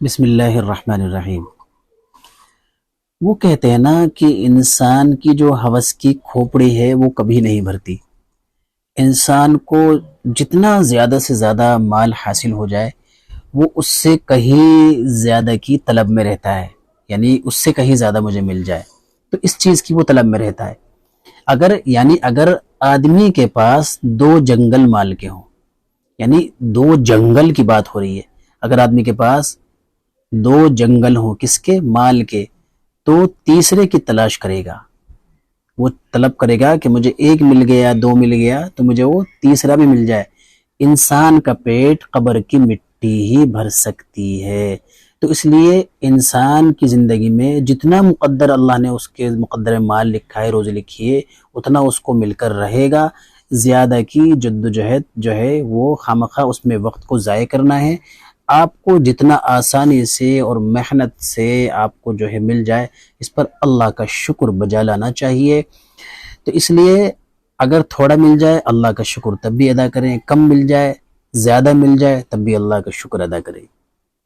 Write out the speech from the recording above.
بسم اللہ الرحمن الرحیم۔ وہ کہتے ہیں نا کہ انسان کی جو ہوس کی کھوپڑی ہے وہ کبھی نہیں بھرتی۔ انسان کو جتنا زیادہ سے زیادہ مال حاصل ہو جائے وہ اس سے کہیں زیادہ کی طلب میں رہتا ہے، یعنی اس سے کہیں زیادہ مجھے مل جائے تو اس چیز کی وہ طلب میں رہتا ہے۔ اگر آدمی کے پاس 2 جنگل مال کے ہوں، یعنی 2 جنگل کی بات ہو رہی ہے، اگر آدمی کے پاس 2 جنگل ہوں کس کے؟ مال کے، تو تیسرے کی تلاش کرے گا، وہ طلب کرے گا کہ مجھے 1 مل گیا 2 مل گیا تو مجھے وہ تیسرا بھی مل جائے۔ انسان کا پیٹ قبر کی مٹی ہی بھر سکتی ہے، تو اس لیے انسان کی زندگی میں جتنا مقدر اللہ نے اس کے مقدر مال لکھا ہے، روزی لکھی ہے، اتنا اس کو مل کر رہے گا۔ زیادہ کی جد و جہد جو ہے وہ خامخواہ اس میں وقت کو ضائع کرنا ہے۔ آپ کو جتنا آسانی سے اور محنت سے آپ کو جو ہے مل جائے، اس پر اللہ کا شکر بجا لانا چاہیے۔ تو اس لیے اگر تھوڑا مل جائے اللہ کا شکر تب بھی ادا کریں، کم مل جائے زیادہ مل جائے تب بھی اللہ کا شکر ادا کریں۔